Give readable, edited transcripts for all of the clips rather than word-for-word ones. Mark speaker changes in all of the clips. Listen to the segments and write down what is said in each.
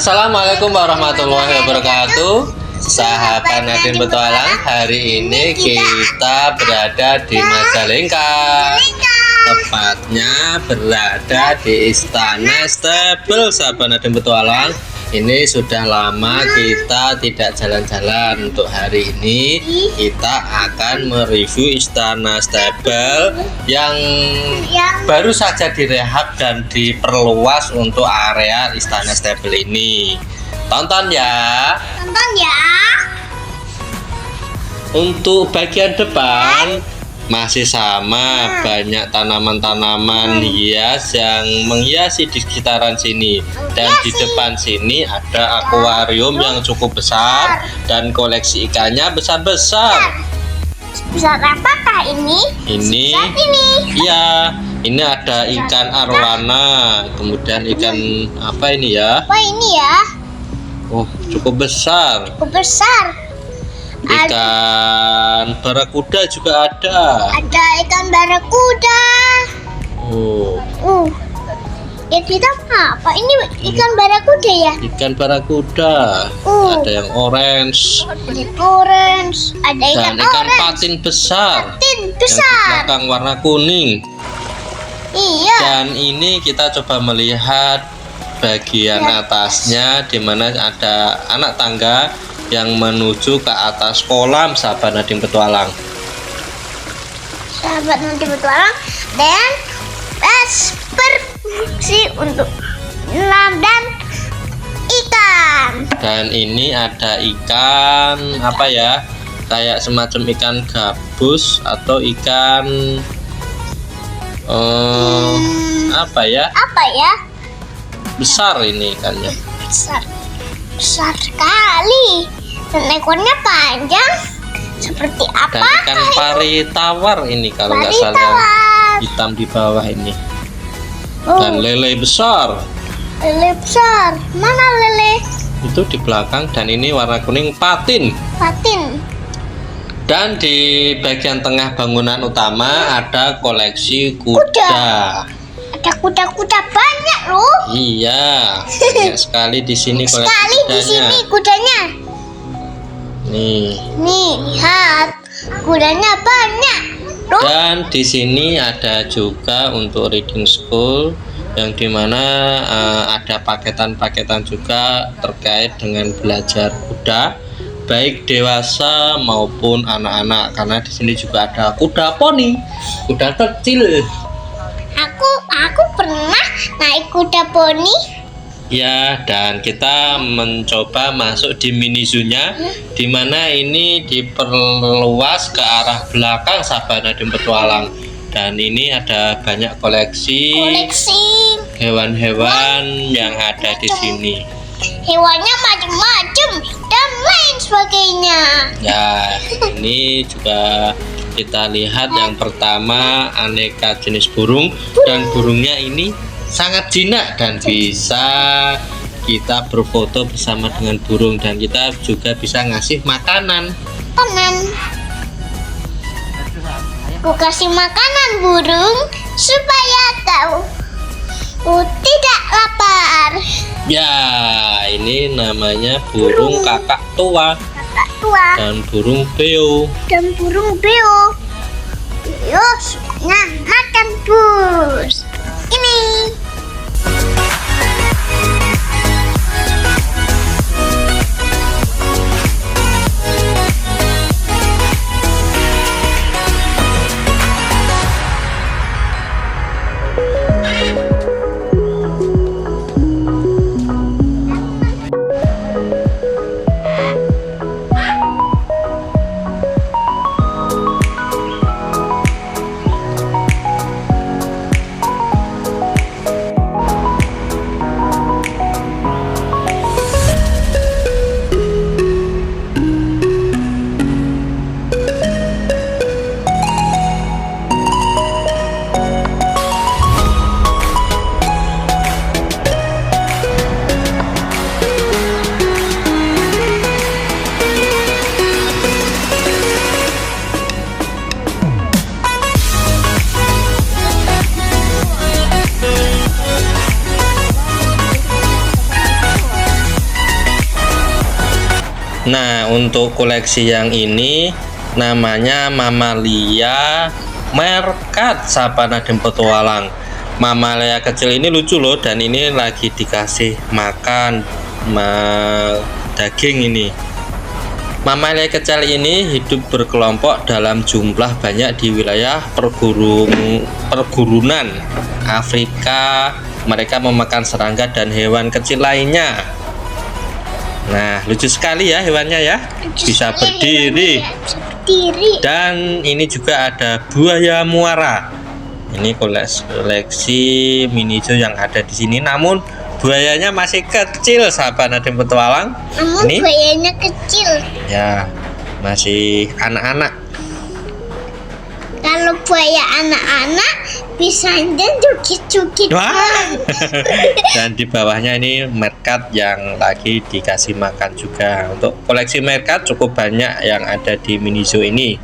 Speaker 1: Assalamualaikum warahmatullahi wabarakatuh. Sahabat Nadine Petualang, hari ini kita berada di Majalengka. Tepatnya berada di Istana Stebel, sahabat Nadine Petualang. Ini sudah lama kita tidak jalan-jalan. Untuk hari ini kita akan mereview Istana Stebel yang baru saja direhab dan diperluas untuk area Istana Stebel ini. Tonton ya. Untuk bagian depan masih sama, banyak tanaman-tanaman hias yang menghiasi di sekitaran sini. Dan di depan sini ada akuarium yang cukup besar dan koleksi ikannya besar-besar.
Speaker 2: Besar apakah ini?
Speaker 1: Ini. Iya, ini ada ikan arwana, kemudian ikan apa ini ya?
Speaker 2: Apa ini ya?
Speaker 1: Oh, cukup besar. Ikan barakuda juga ada.
Speaker 2: Ada ikan barakuda.
Speaker 1: Oh.
Speaker 2: Ya kita apa? Ini ikan barakuda ya?
Speaker 1: Ikan barakuda. Ada yang orange.
Speaker 2: Ada
Speaker 1: Dan ikan patin besar. Yang di belakang warna kuning.
Speaker 2: Iya.
Speaker 1: Dan ini kita coba melihat bagian atasnya, di mana ada anak tangga yang menuju ke atas kolam, sahabat Nadine Petualang.
Speaker 2: Dan berfungsi untuk menyelam dan ikan.
Speaker 1: Dan ini ada ikan apa ya? Kayak semacam ikan gabus atau ikan apa ya? Besar ini ikannya.
Speaker 2: Besar sekali. Dan ekornya panjang. Seperti apa?
Speaker 1: Dan ikan pari tawar ini kalau nggak salah, hitam di bawah ini. Dan lele besar. Mana lele?
Speaker 2: Itu
Speaker 1: di belakang. Dan ini warna kuning patin. Dan di bagian tengah bangunan utama ada koleksi kuda.
Speaker 2: Ada kuda-kuda banyak loh.
Speaker 1: Iya, banyak sekali di sini koleksi
Speaker 2: kudanya.
Speaker 1: Nih,
Speaker 2: lihat. Kudanya banyak. Loh.
Speaker 1: Dan di sini ada juga untuk reading school, yang dimana ada paketan-paketan juga terkait dengan belajar kuda, baik dewasa maupun anak-anak. Karena di sini juga ada kuda poni, kuda kecil.
Speaker 2: Aku pernah naik kuda poni.
Speaker 1: Ya, dan kita mencoba masuk di mini zoo-nya, di mana ini diperluas ke arah belakang, sahabat Nadine Petualang. Dan ini ada banyak koleksi hewan-hewan yang ada di sini.
Speaker 2: Hewannya macam-macam dan lain sebagainya.
Speaker 1: Ya, ini juga kita lihat yang pertama aneka jenis burung, dan burungnya ini sangat jinak dan bisa kita berfoto bersama dengan burung, dan kita juga bisa ngasih makanan.
Speaker 2: Aku kasih makanan burung supaya tahu tidak lapar.
Speaker 1: Ya, ini namanya burung kakak tua. Dan burung beo.
Speaker 2: Yuk, makan bus. Ini.
Speaker 1: Nah, untuk koleksi yang ini namanya mamalia merkat sapana dan petualang. Mamalia kecil ini lucu loh, dan ini lagi dikasih makan daging ini. Mamalia kecil ini hidup berkelompok dalam jumlah banyak di wilayah pergurunan Afrika. Mereka memakan serangga dan hewan kecil lainnya. Nah, lucu sekali ya hewannya ya. Bisa berdiri. Dan ini juga ada buaya muara. Ini koleksi mini zoo yang ada di sini. Namun buayanya masih kecil, sahabat Nadiem Petualang.
Speaker 2: Namun ini buayanya kecil.
Speaker 1: Ya, masih anak-anak.
Speaker 2: Kalau buaya anak-anak bisa dan jukit-jukit.
Speaker 1: Dan di bawahnya ini merkat yang lagi dikasih makan juga. Untuk koleksi merkat cukup banyak yang ada di mini zoo ini.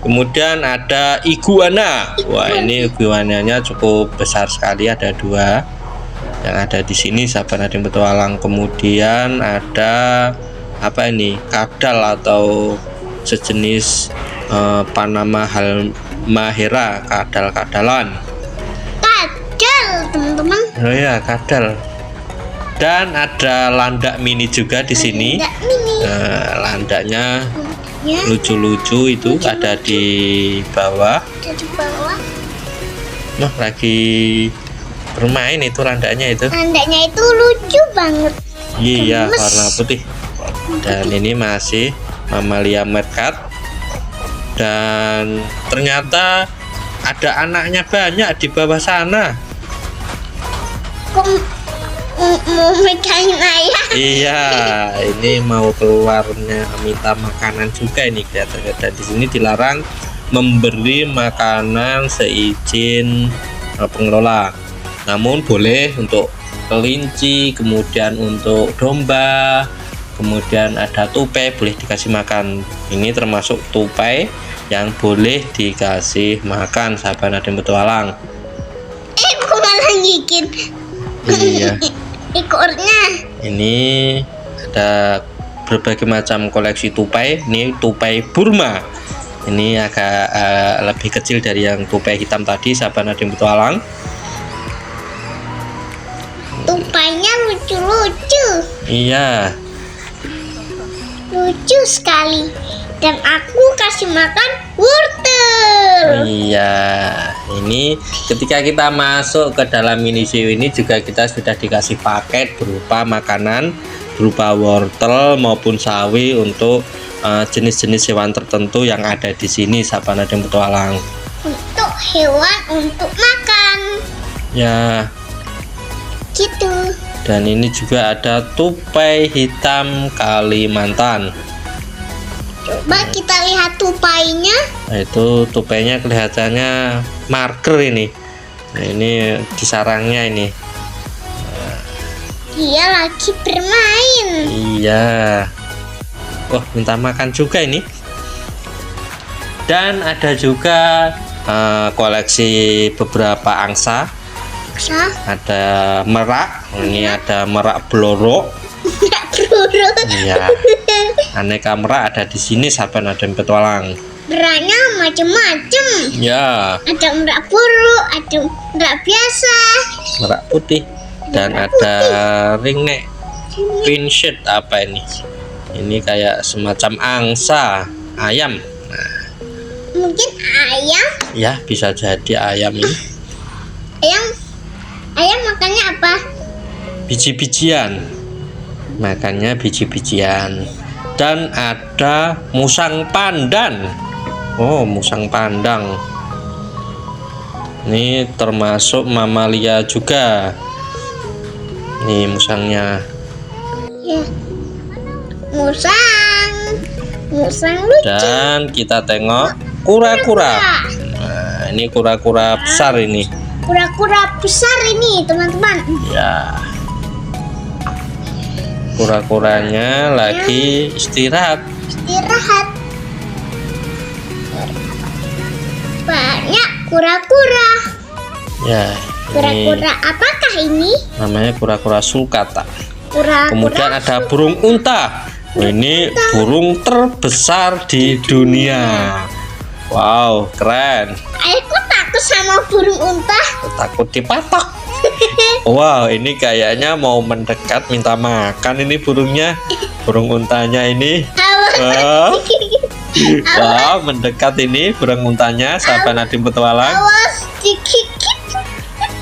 Speaker 1: Kemudian ada iguana. Wah, ini iguananya cukup besar sekali, ada 2 yang ada di sini, sahabat Nadiem Petualang. Kemudian ada apa ini? Kadal atau sejenis Panama halmahera, kadal-kadalan.
Speaker 2: Kadal, teman-teman.
Speaker 1: Oh ya, kadal. Dan ada landak mini juga di sini. Landaknya lucu-lucu itu ada di bawah. Nah, lagi bermain itu landaknya itu.
Speaker 2: Landaknya itu lucu banget.
Speaker 1: Iya, warna putih. Dan ini masih mamalia merkat. Dan ternyata ada anaknya banyak di bawah sana.
Speaker 2: Kok mau megangin ayah?
Speaker 1: Iya, ini mau keluarnya minta makanan juga ini kelihatannya. Dan di sini dilarang memberi makanan seizin pengelola. Namun boleh untuk kelinci, kemudian untuk domba, kemudian ada tupai boleh dikasih makan. Ini termasuk tupai yang boleh dikasih makan, sahabat Nadiem Petualang.
Speaker 2: Kok malah gigit?
Speaker 1: Iya.
Speaker 2: Ekornya.
Speaker 1: Ini ada berbagai macam koleksi tupai. Ini tupai Burma. Ini agak lebih kecil dari yang tupai hitam tadi, sahabat Nadiem Petualang.
Speaker 2: Tupainya lucu-lucu.
Speaker 1: Iya.
Speaker 2: Lucu sekali. Dan aku kasih makan wortel.
Speaker 1: Iya, ini ketika kita masuk ke dalam mini zoo ini juga kita sudah dikasih paket berupa makanan berupa wortel maupun sawi untuk jenis-jenis hewan tertentu yang ada di sini, sahabat Nadiem Petualang.
Speaker 2: Untuk hewan untuk makan.
Speaker 1: Ya.
Speaker 2: Gitu.
Speaker 1: Dan ini juga ada tupai hitam Kalimantan.
Speaker 2: Coba kita lihat tupainya.
Speaker 1: Nah, itu tupainya kelihatannya marker ini. Nah, ini di sarangnya ini.
Speaker 2: Dia lagi bermain.
Speaker 1: Iya. Wah, minta makan juga ini. Dan ada juga koleksi beberapa angsa. Ada merak. Ini ada merak blorok. Iya. Aneka merak ada di sini, sahabat Nadiem Petualang.
Speaker 2: Meraknya macam-macam.
Speaker 1: Ya.
Speaker 2: Ada merak buruk, ada merak biasa.
Speaker 1: Merak putih. Dan ada ringneck pinched apa ini? Ini kayak semacam angsa ayam. Nah,
Speaker 2: mungkin ayam.
Speaker 1: Ya, bisa jadi ayam ini.
Speaker 2: Ayam makannya apa?
Speaker 1: Biji-bijian. Makannya biji-bijian. Dan ada musang pandan. Oh, musang pandang. Ini termasuk mamalia juga. Nih musangnya.
Speaker 2: Ya. Musang lucu.
Speaker 1: Dan kita tengok kura-kura. Nah, ini kura-kura besar ini.
Speaker 2: Kura-kura besar ini, teman-teman.
Speaker 1: Ya. Kura-kuranya lagi istirahat.
Speaker 2: Banyak kura-kura.
Speaker 1: Ya.
Speaker 2: Kura-kura apakah ini?
Speaker 1: Namanya kura-kura sulcata.
Speaker 2: Kura-kura.
Speaker 1: Kemudian ada burung unta. Ini burung terbesar di dunia. Wow, keren.
Speaker 2: Aku takut sama burung unta.
Speaker 1: Takut dipatok. Wow, ini kayaknya mau mendekat minta makan ini burungnya. Burung untanya ini. Wow, wow, mendekat ini burung untanya, sahabat Nadim Petualang.
Speaker 2: Awas digigit.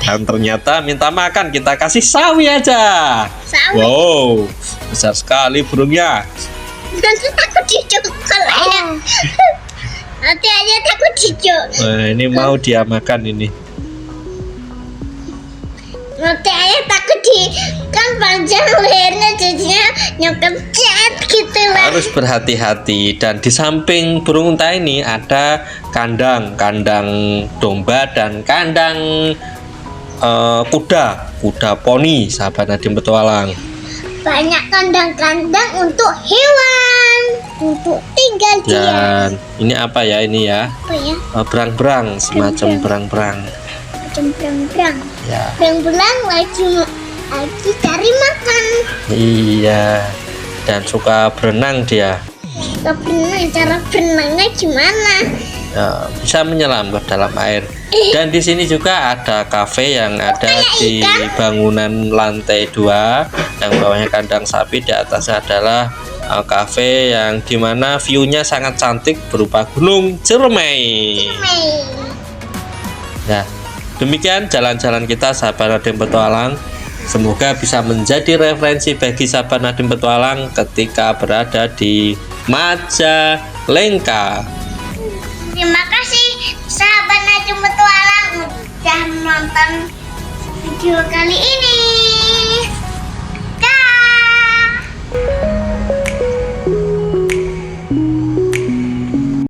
Speaker 1: Dan ternyata minta makan, kita kasih sawi aja.
Speaker 2: Sawi.
Speaker 1: Wow, besar sekali burungnya.
Speaker 2: Nanti takut dicokol ya. Nanti aja takut dicokol.
Speaker 1: Nah, ini mau dia makan ini.
Speaker 2: Nanti aja takut kan panjang lehernya jadinya nyokecet gitu lah.
Speaker 1: Harus berhati-hati, dan di samping burung unta ini ada kandang domba dan kandang kuda poni, sahabat Nadim Petualang.
Speaker 2: Banyak kandang-kandang untuk hewan, untuk tinggal dia.
Speaker 1: Dan ini apa ya ini ya?
Speaker 2: Apa ya?
Speaker 1: Berang-berang, semacam berang-berang.
Speaker 2: Macam berang-berang.
Speaker 1: Ya.
Speaker 2: Berang-berang lagi cari makan.
Speaker 1: Iya. Dan suka berenang dia.
Speaker 2: Suka berenang, cara berenangnya gimana?
Speaker 1: Ya, bisa menyelam ke dalam air. Dan di sini juga ada kafe yang ada di bangunan lantai 2, yang bawahnya kandang sapi, di atasnya adalah kafe yang dimana view-nya sangat cantik berupa Gunung Ciremai. Ya, demikian jalan-jalan kita sahabat Nadim Petualang. Semoga bisa menjadi referensi bagi sahabat Nadim Petualang ketika berada di Majalengka.
Speaker 2: Terima kasih sahabat Nadim Petualang udah menonton video kali ini.